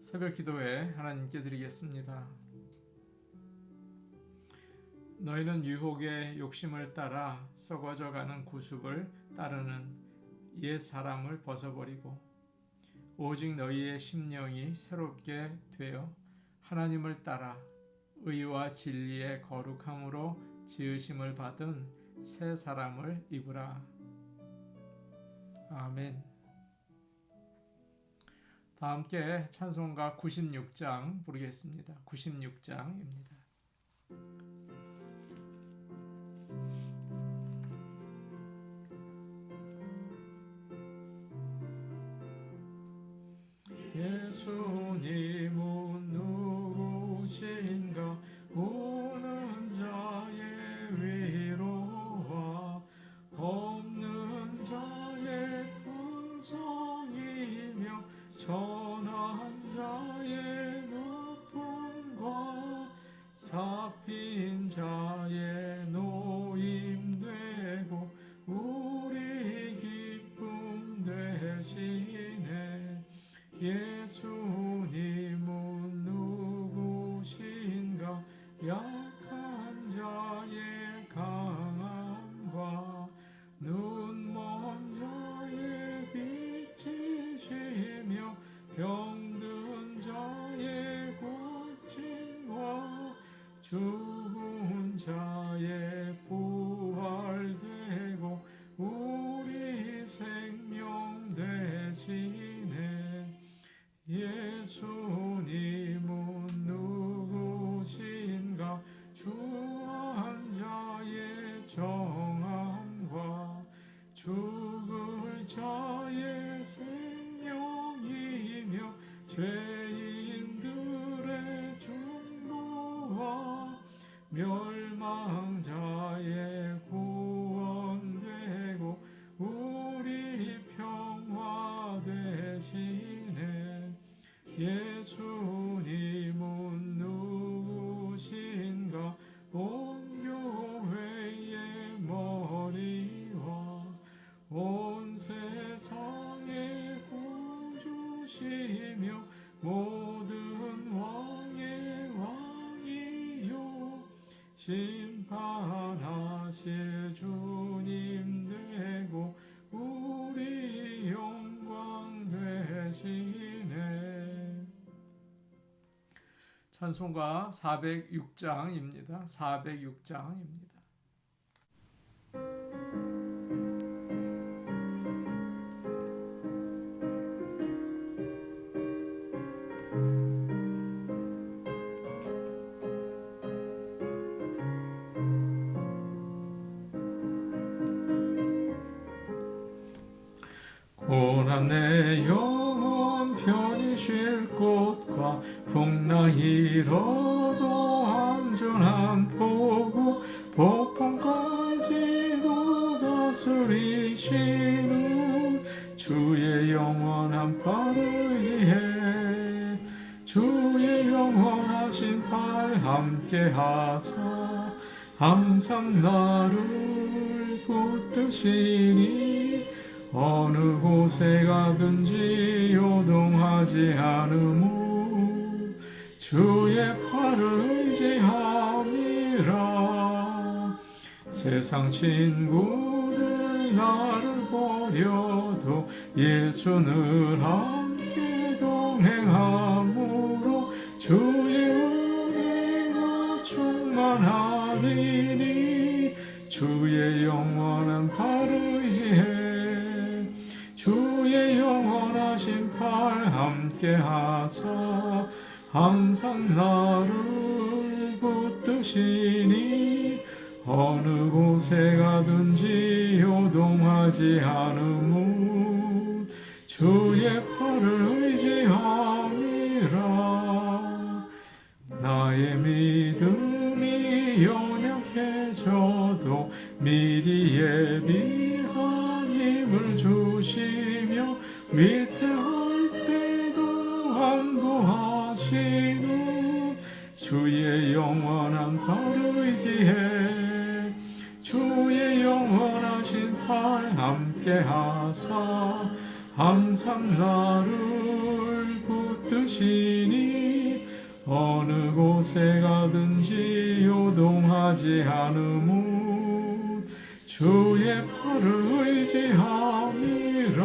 새벽 기도회 하나님께 드리겠습니다. 너희는 유혹의 욕심을 따라 썩어져가는 구습을 따르는 옛 사람을 벗어버리고 오직 너희의 심령이 새롭게 되어 하나님을 따라 의와 진리의 거룩함으로 지으심을 받은 새 사람을 입으라. 아멘. 다 함께 찬송가 96장 부르겠습니다. 96장입니다. 예수님은 누구신가? 우는 자의 위로와 없는 자의 군성이며 전한 자의 높음과 잡힌 자의 노임되고 우리 기쁨 되시네. 예수님은 누구신가? 약한 자의 강함과 눈먼 자의 빛이시며 병든 자의 고침과 죽은 자의 부활되고 우리 생명 되시네. 예수님은 누구신가? 주한 자의 정함과 죽을 자의 생명이며 죄인들의 중보와 멸망자의 구원되고 우리 평화 되시네. 예수님은 누구신가? 온 교회의 머리와 온 세상의 구주시며 모든 왕의 왕이요 심판하실 주님 되고 우리 영광 되시네. 찬송가 406장입니다. 406장입니다. 고난 내 영혼 편히 쉴 곳과 풍랑 일어도 안전한 포구 폭풍까지도 다스리시는 주의 영원한 팔을 의지해 주의 영원하신 팔 함께 하사 항상 나를 붙드시니 어느 곳에 가든지 요동하지 않으무 주의 팔을 의지함이라. 세상 친구들 나를 버려도 예수 늘 함께 동행함으로 주의 은혜가 충만하리니 주의 영원한 팔을 의지해 주의 영원하신 팔 함께 하사 항상 나를 붙드시니 어느 곳에 가든지 요동하지 않으무 주의 팔을 의지함이라. 나의 믿음이 연약해져도 미리 예비한 힘을 주시며 위태할 때도 안보하시는 주의 영원한 팔을 의지해 주의 영원하신 팔 함께 하사 항상 나를 붙드시 어느 곳에 가든지 요동하지 않음은 주의 팔을 의지함이라.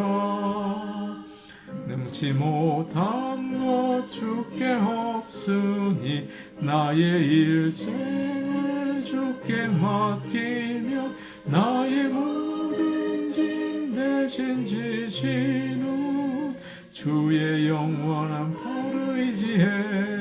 능치 못한 것 주께 없으니 나의 일생을 주께 맡기며 나의 모든 짐 대신 지시는 주의 영원한 팔을 의지해.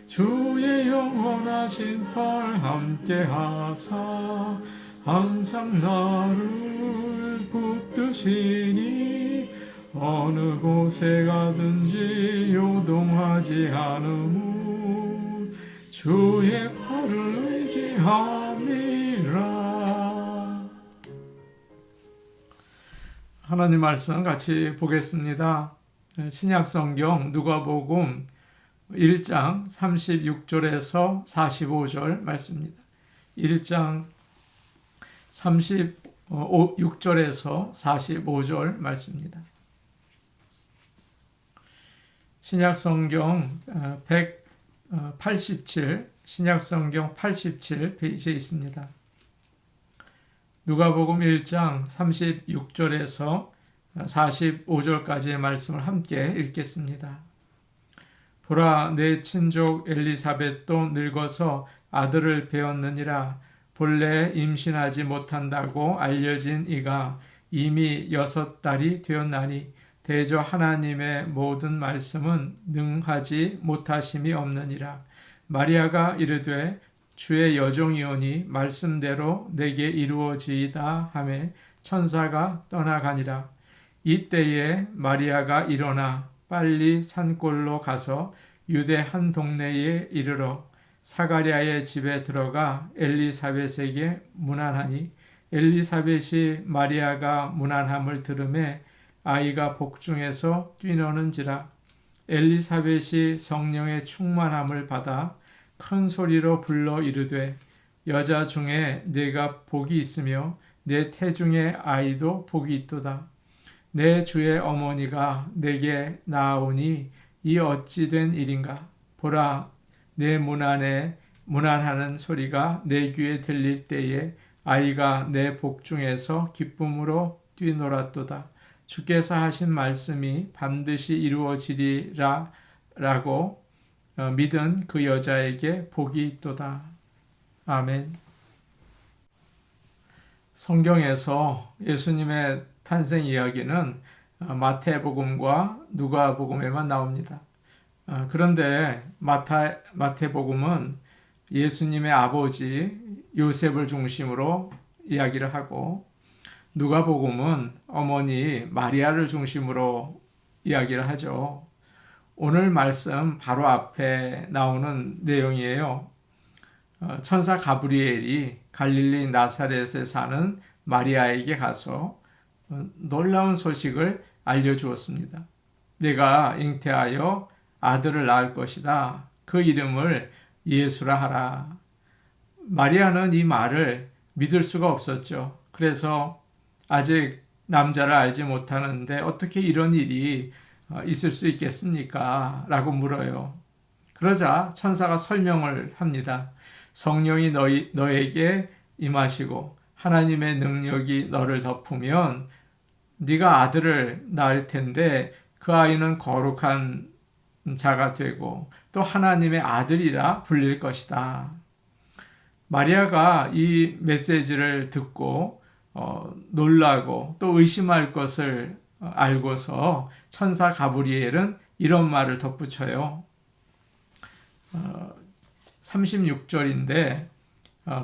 주의 영원하신 팔 함께 하사 항상 나를 붙드시니 어느 곳에 가든지 요동하지 않음은 주의 팔을 의지함이라. 하나님 말씀 같이 보겠습니다. 신약성경 누가복음 1장 36절에서 45절 말씀입니다. 1장 36절에서 45절 말씀입니다. 신약성경 187, 신약성경 87 페이지에 있습니다. 누가복음 1장 36절에서 45절까지의 말씀을 함께 읽겠습니다. 보라, 내 친족 엘리사벳도 늙어서 아들을 배었느니라. 본래 임신하지 못한다고 알려진 이가 이미 6달이 되었나니 대저 하나님의 모든 말씀은 능하지 못하심이 없느니라. 마리아가 이르되 주의 여종이오니 말씀대로 내게 이루어지이다 하매 천사가 떠나가니라. 이때에 마리아가 일어나 빨리 산골로 가서 유대 한 동네에 이르러 사가랴의 집에 들어가 엘리사벳에게 문안하니 엘리사벳이 마리아가 문안함을 들으매 아이가 복중에서 뛰노는지라. 엘리사벳이 성령의 충만함을 받아 큰 소리로 불러 이르되 여자 중에 내가 복이 있으며 내 태중의 아이도 복이 있도다. 내 주의 어머니가 내게 나아오니 이 어찌 된 일인가. 보라, 내 문안하는 소리가 내 귀에 들릴 때에 아이가 내 복중에서 기쁨으로 뛰놀았도다. 주께서 하신 말씀이 반드시 이루어지리라 라고 믿은 그 여자에게 복이 있도다. 아멘. 성경에서 예수님의 탄생 이야기는 마태복음과 누가복음에만 나옵니다. 그런데 마태복음은 예수님의 아버지 요셉을 중심으로 이야기를 하고 누가복음은 어머니 마리아를 중심으로 이야기를 하죠. 오늘 말씀 바로 앞에 나오는 내용이에요. 천사 가브리엘이 갈릴리 나사렛에 사는 마리아에게 가서 놀라운 소식을 알려주었습니다. 내가 잉태하여 아들을 낳을 것이다. 그 이름을 예수라 하라. 마리아는 이 말을 믿을 수가 없었죠. 그래서 아직 남자를 알지 못하는데 어떻게 이런 일이 있을 수 있겠습니까? 라고 물어요. 그러자 천사가 설명을 합니다. 성령이 너에게 임하시고 하나님의 능력이 너를 덮으면 네가 아들을 낳을 텐데 그 아이는 거룩한 자가 되고 또 하나님의 아들이라 불릴 것이다. 마리아가 이 메시지를 듣고 놀라고 또 의심할 것을 알고서 천사 가브리엘은 이런 말을 덧붙여요. 36절인데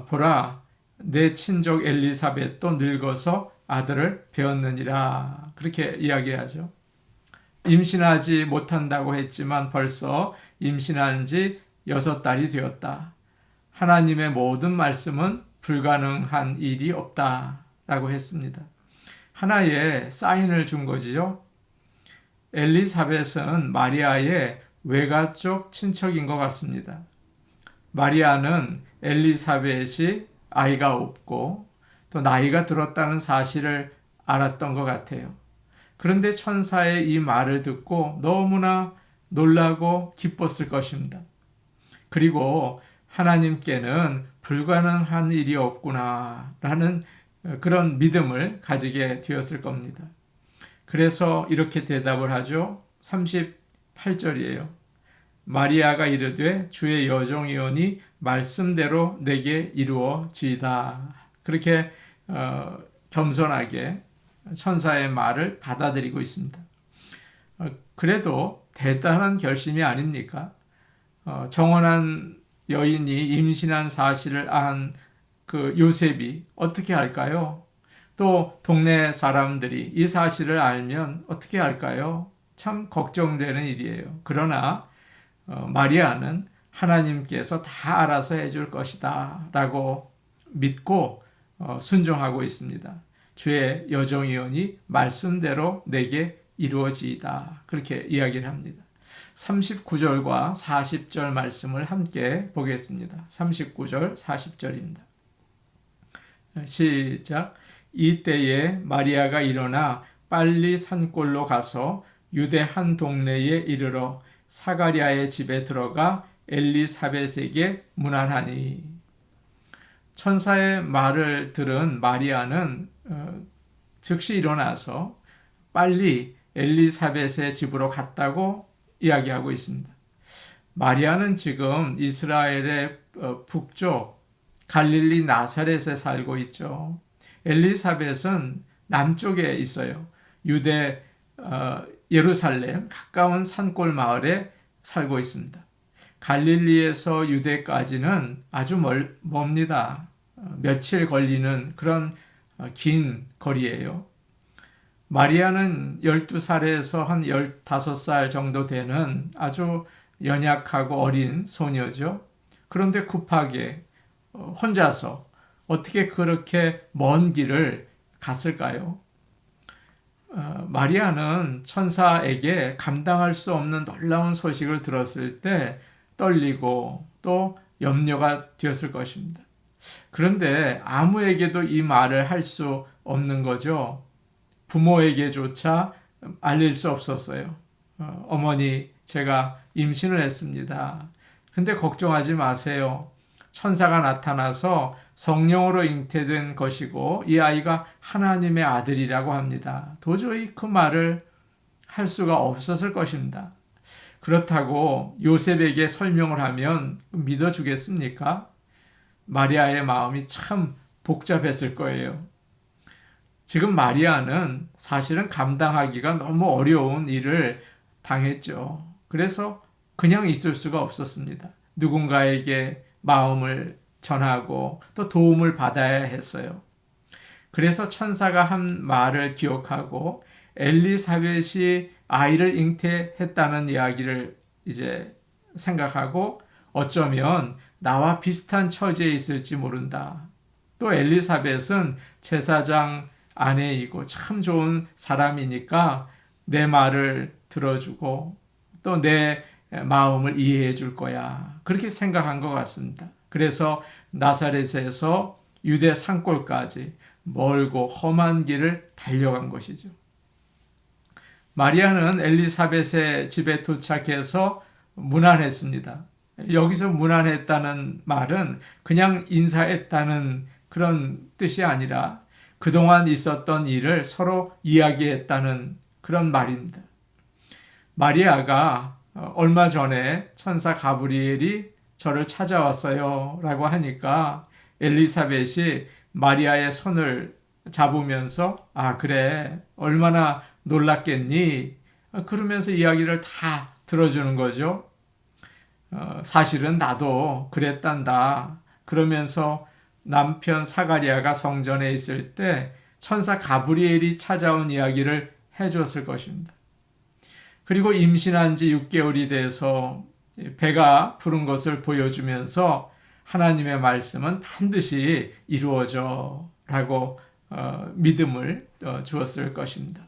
보라, 내 친족 엘리사벳도 늙어서 아들을 배었느니라. 그렇게 이야기하죠. 임신하지 못한다고 했지만 벌써 임신한 지 6달이 되었다. 하나님의 모든 말씀은 불가능한 일이 없다. 라고 했습니다. 하나의 사인을 준 거지요. 엘리사벳은 마리아의 외가 쪽 친척인 것 같습니다. 마리아는 엘리사벳이 아이가 없고 또 나이가 들었다는 사실을 알았던 것 같아요. 그런데 천사의 이 말을 듣고 너무나 놀라고 기뻤을 것입니다. 그리고 하나님께는 불가능한 일이 없구나라는 그런 믿음을 가지게 되었을 겁니다. 그래서 이렇게 대답을 하죠. 38절이에요. 마리아가 이르되 주의 여종이오니 말씀대로 내게 이루어지이다. 그렇게 겸손하게 천사의 말을 받아들이고 있습니다. 그래도 대단한 결심이 아닙니까? 정혼한 여인이 임신한 사실을 안 그 요셉이 어떻게 할까요? 또 동네 사람들이 이 사실을 알면 어떻게 할까요? 참 걱정되는 일이에요. 그러나 마리아는 하나님께서 다 알아서 해줄 것이다 라고 믿고 순종하고 있습니다. 주의 여종이오니 말씀대로 내게 이루어지이다. 그렇게 이야기를 합니다. 39절과 40절 말씀을 함께 보겠습니다. 39절, 40절입니다. 시작. 이때에 마리아가 일어나 빨리 산골로 가서 유대 한 동네에 이르러 사가랴의 집에 들어가 엘리사벳에게 문안하니. 천사의 말을 들은 마리아는 즉시 일어나서 빨리 엘리사벳의 집으로 갔다고 이야기하고 있습니다. 마리아는 지금 이스라엘의 북쪽 갈릴리 나사렛에 살고 있죠. 엘리사벳은 남쪽에 있어요. 유대 예루살렘 가까운 산골 마을에 살고 있습니다. 갈릴리에서 유대까지는 아주 멉니다. 며칠 걸리는 그런 긴 거리예요. 마리아는 12살에서 한 15살 정도 되는 아주 연약하고 어린 소녀죠. 그런데 급하게 혼자서 어떻게 그렇게 먼 길을 갔을까요? 마리아는 천사에게 감당할 수 없는 놀라운 소식을 들었을 때 떨리고 또 염려가 되었을 것입니다. 그런데 아무에게도 이 말을 할 수 없는 거죠. 부모에게조차 알릴 수 없었어요. 어머니, 제가 임신을 했습니다. 근데 걱정하지 마세요. 천사가 나타나서 성령으로 잉태된 것이고 이 아이가 하나님의 아들이라고 합니다. 도저히 그 말을 할 수가 없었을 것입니다. 그렇다고 요셉에게 설명을 하면 믿어주겠습니까? 마리아의 마음이 참 복잡했을 거예요. 지금 마리아는 사실은 감당하기가 너무 어려운 일을 당했죠. 그래서 그냥 있을 수가 없었습니다. 누군가에게 마음을 전하고 또 도움을 받아야 했어요. 그래서 천사가 한 말을 기억하고 엘리사벳이 아이를 잉태했다는 이야기를 이제 생각하고 어쩌면 나와 비슷한 처지에 있을지 모른다. 또 엘리사벳은 제사장 아내이고 참 좋은 사람이니까 내 말을 들어주고 또 내 마음을 이해해 줄 거야. 그렇게 생각한 것 같습니다. 그래서 나사렛에서 유대 산골까지 멀고 험한 길을 달려간 것이죠. 마리아는 엘리사벳의 집에 도착해서 문안했습니다. 여기서 문안했다는 말은 그냥 인사했다는 그런 뜻이 아니라 그동안 있었던 일을 서로 이야기했다는 그런 말입니다. 마리아가 얼마 전에 천사 가브리엘이 저를 찾아왔어요 라고 하니까 엘리사벳이 마리아의 손을 잡으면서 아 그래 얼마나 놀랐겠니 그러면서 이야기를 다 들어주는 거죠. 사실은 나도 그랬단다. 그러면서 남편 사가랴가 성전에 있을 때 천사 가브리엘이 찾아온 이야기를 해줬을 것입니다. 그리고 임신한 지 6개월이 돼서 배가 부른 것을 보여주면서 하나님의 말씀은 반드시 이루어져 라고 믿음을 주었을 것입니다.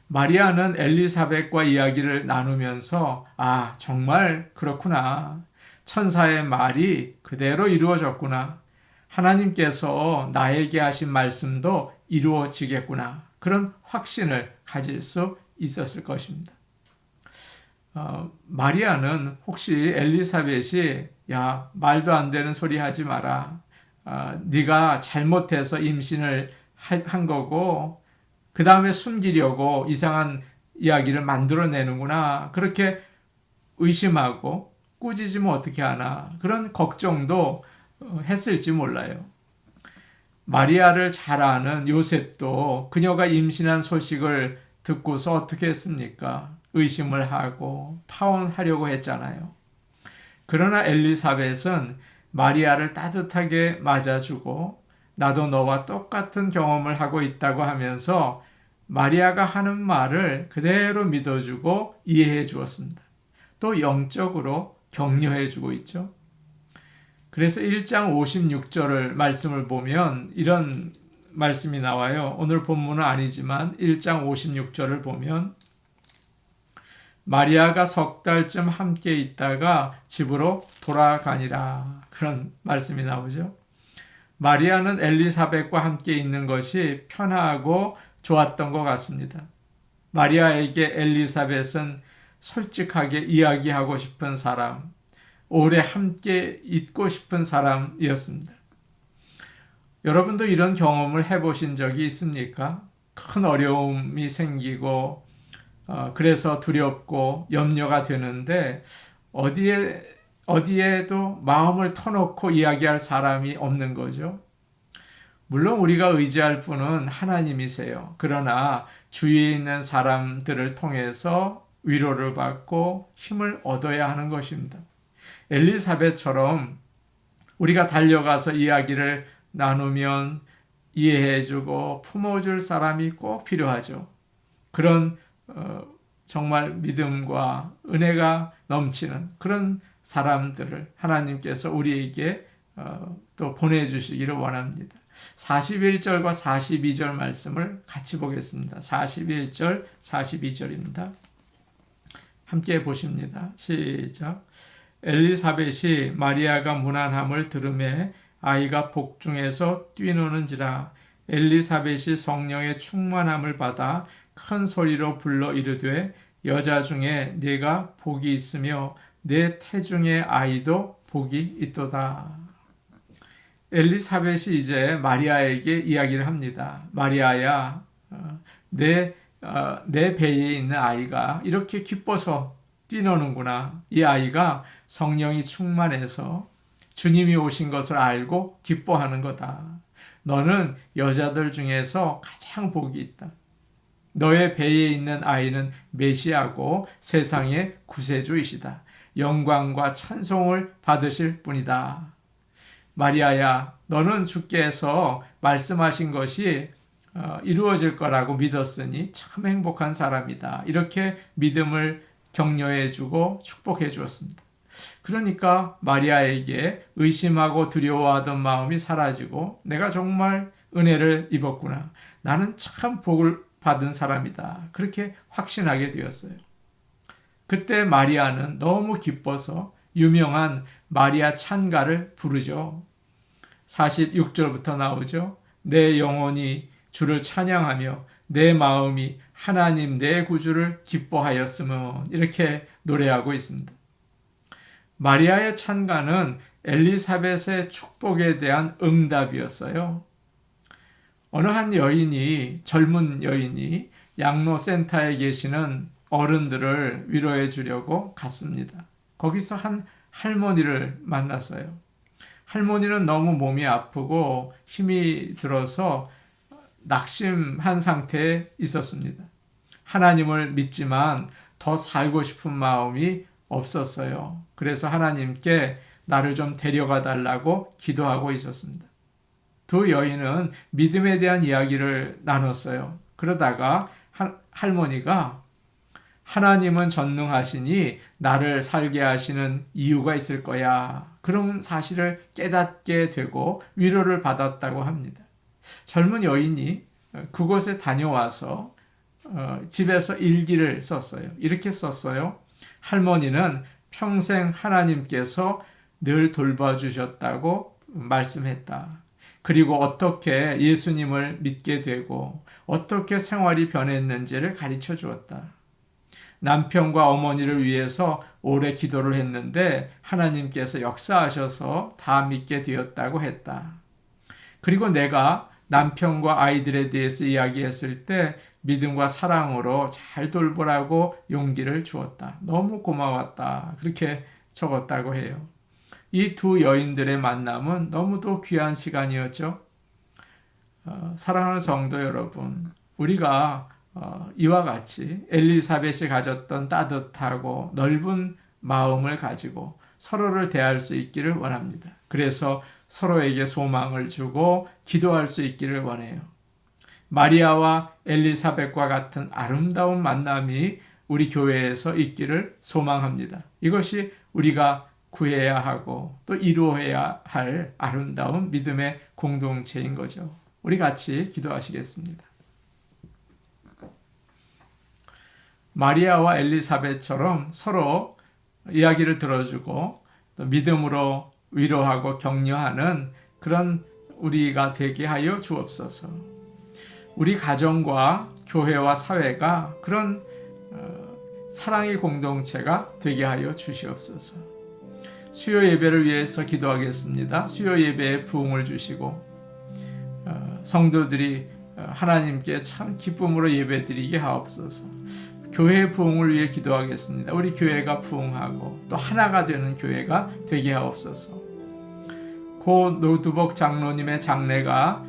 마리아는 엘리사벳과 이야기를 나누면서 아 정말 그렇구나. 천사의 말이 그대로 이루어졌구나. 하나님께서 나에게 하신 말씀도 이루어지겠구나. 그런 확신을 가질 수 있었을 것입니다. 마리아는 혹시 엘리사벳이 야, 말도 안 되는 소리 하지 마라. 네가 잘못해서 임신을 한 거고 그 다음에 숨기려고 이상한 이야기를 만들어내는구나. 그렇게 의심하고 꾸짖으면 어떻게 하나. 그런 걱정도 했을지 몰라요. 마리아를 잘 아는 요셉도 그녀가 임신한 소식을 듣고서 어떻게 했습니까? 의심을 하고 파혼하려고 했잖아요. 그러나 엘리사벳은 마리아를 따뜻하게 맞아주고 나도 너와 똑같은 경험을 하고 있다고 하면서 마리아가 하는 말을 그대로 믿어주고 이해해 주었습니다. 또 영적으로 격려해 주고 있죠. 그래서 1장 56절을 말씀을 보면 이런 말씀이 나와요. 오늘 본문은 아니지만 1장 56절을 보면 마리아가 석 달쯤 함께 있다가 집으로 돌아가니라. 그런 말씀이 나오죠. 마리아는 엘리사벳과 함께 있는 것이 편하고 좋았던 것 같습니다. 마리아에게 엘리사벳은 솔직하게 이야기하고 싶은 사람, 오래 함께 있고 싶은 사람이었습니다. 여러분도 이런 경험을 해보신 적이 있습니까? 큰 어려움이 생기고 그래서 두렵고 염려가 되는데 어디에도 마음을 터놓고 이야기할 사람이 없는 거죠. 물론 우리가 의지할 분은 하나님이세요. 그러나 주위에 있는 사람들을 통해서 위로를 받고 힘을 얻어야 하는 것입니다. 엘리사벳처럼 우리가 달려가서 이야기를 나누면 이해해주고 품어줄 사람이 꼭 필요하죠. 그런 정말 믿음과 은혜가 넘치는 그런 사람들을 하나님께서 우리에게 또 보내주시기를 원합니다. 41절과 42절 말씀을 같이 보겠습니다. 41절, 42절입니다. 함께 보십니다. 시작. 엘리사벳이 마리아가 무난함을 들으매 아이가 복중에서 뛰노는지라. 엘리사벳이 성령의 충만함을 받아 큰 소리로 불러 이르되 여자 중에 네가 복이 있으며 내 태중의 아이도 복이 있도다. 엘리사벳이 이제 마리아에게 이야기를 합니다. 마리아야, 내 배에 있는 아이가 이렇게 기뻐서 뛰노는구나. 이 아이가 성령이 충만해서 주님이 오신 것을 알고 기뻐하는 거다. 너는 여자들 중에서 가장 복이 있다. 너의 배에 있는 아이는 메시아고 세상의 구세주이시다. 영광과 찬송을 받으실 분이다. 마리아야, 너는 주께서 말씀하신 것이 이루어질 거라고 믿었으니 참 행복한 사람이다. 이렇게 믿음을 격려해주고 축복해 주었습니다. 그러니까 마리아에게 의심하고 두려워하던 마음이 사라지고 내가 정말 은혜를 입었구나. 나는 참 복을 받은 사람이다. 그렇게 확신하게 되었어요. 그때 마리아는 너무 기뻐서 유명한 마리아 찬가를 부르죠. 46절부터 나오죠. 내 영혼이 주를 찬양하며 내 마음이 하나님 내 구주를 기뻐하였으면 이렇게 노래하고 있습니다. 마리아의 찬가는 엘리사벳의 축복에 대한 응답이었어요. 어느 한 젊은 여인이 양로센터에 계시는 어른들을 위로해 주려고 갔습니다. 거기서 한 할머니를 만났어요. 할머니는 너무 몸이 아프고 힘이 들어서 낙심한 상태에 있었습니다. 하나님을 믿지만 더 살고 싶은 마음이 없었어요. 그래서 하나님께 나를 좀 데려가 달라고 기도하고 있었습니다. 두 여인은 믿음에 대한 이야기를 나눴어요. 그러다가 할머니가 하나님은 전능하시니 나를 살게 하시는 이유가 있을 거야. 그런 사실을 깨닫게 되고 위로를 받았다고 합니다. 젊은 여인이 그곳에 다녀와서 집에서 일기를 썼어요. 이렇게 썼어요. 할머니는 평생 하나님께서 늘 돌봐주셨다고 말씀했다. 그리고 어떻게 예수님을 믿게 되고 어떻게 생활이 변했는지를 가르쳐 주었다. 남편과 어머니를 위해서 오래 기도를 했는데 하나님께서 역사하셔서 다 믿게 되었다고 했다. 그리고 내가 남편과 아이들에 대해서 이야기했을 때 믿음과 사랑으로 잘 돌보라고 용기를 주었다. 너무 고마웠다. 그렇게 적었다고 해요. 이 두 여인들의 만남은 너무도 귀한 시간이었죠. 사랑하는 성도 여러분, 우리가 이와 같이 엘리사벳이 가졌던 따뜻하고 넓은 마음을 가지고 서로를 대할 수 있기를 원합니다. 그래서 서로에게 소망을 주고 기도할 수 있기를 원해요. 마리아와 엘리사벳과 같은 아름다운 만남이 우리 교회에서 있기를 소망합니다. 이것이 우리가 구해야 하고 또 이루어야 할 아름다운 믿음의 공동체인 거죠. 우리 같이 기도하시겠습니다. 마리아와 엘리사벳처럼 서로 이야기를 들어주고 또 믿음으로 위로하고 격려하는 그런 우리가 되게 하여 주옵소서. 우리 가정과 교회와 사회가 그런 사랑의 공동체가 되게 하여 주시옵소서. 수요 예배를 위해서 기도하겠습니다. 수요 예배에 부흥을 주시고 성도들이 하나님께 참 기쁨으로 예배드리게 하옵소서. 교회의 부흥을 위해 기도하겠습니다. 우리 교회가 부흥하고 또 하나가 되는 교회가 되게 하옵소서. 고 노두복 장로님의 장례가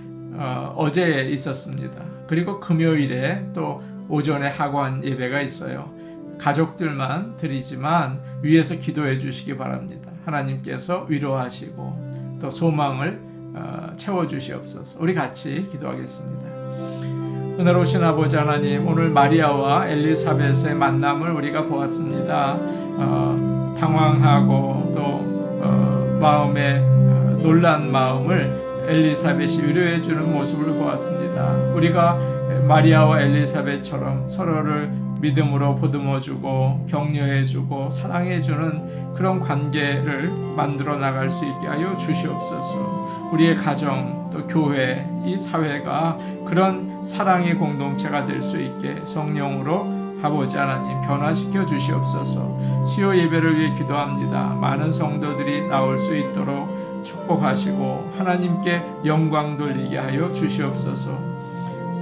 어제 있었습니다. 그리고 금요일에 또 오전에 학원 예배가 있어요. 가족들만 드리지만 위에서 기도해 주시기 바랍니다. 하나님께서 위로하시고 또 소망을 채워주시옵소서. 우리 같이 기도하겠습니다. 은혜로우신 아버지 하나님, 오늘 마리아와 엘리사벳의 만남을 우리가 보았습니다. 당황하고 또 마음에 놀란 마음을 엘리사벳이 위로해 주는 모습을 보았습니다. 우리가 마리아와 엘리사벳처럼 서로를 믿음으로 보듬어주고 격려해주고 사랑해주는 그런 관계를 만들어 나갈 수 있게 하여 주시옵소서. 우리의 가정 또 교회 이 사회가 그런 사랑의 공동체가 될 수 있게 성령으로 아버지 하나님 변화시켜 주시옵소서. 수요 예배를 위해 기도합니다. 많은 성도들이 나올 수 있도록 축복하시고 하나님께 영광 돌리게 하여 주시옵소서.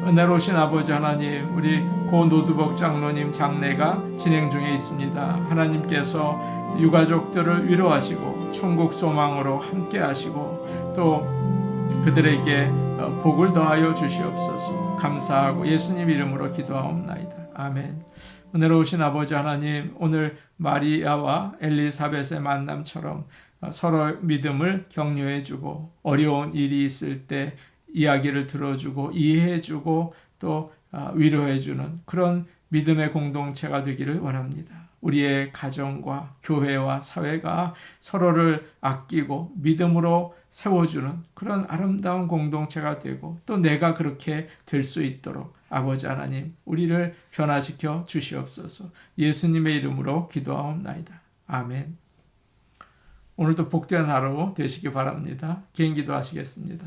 은혜로우신 아버지 하나님, 우리 고 노두복 장로님 장례가 진행 중에 있습니다. 하나님께서 유가족들을 위로하시고 천국 소망으로 함께 하시고 또 그들에게 복을 더하여 주시옵소서. 감사하고 예수님 이름으로 기도하옵나이다. 아멘. 은혜로우신 아버지 하나님, 오늘 마리아와 엘리사벳의 만남처럼 서로 믿음을 격려해주고 어려운 일이 있을 때 이야기를 들어주고 이해해주고 또 위로해주는 그런 믿음의 공동체가 되기를 원합니다. 우리의 가정과 교회와 사회가 서로를 아끼고 믿음으로 세워주는 그런 아름다운 공동체가 되고 또 내가 그렇게 될 수 있도록 아버지 하나님 우리를 변화시켜 주시옵소서. 예수님의 이름으로 기도하옵나이다. 아멘. 오늘도 복된 하루 되시기 바랍니다. 개인 기도하시겠습니다.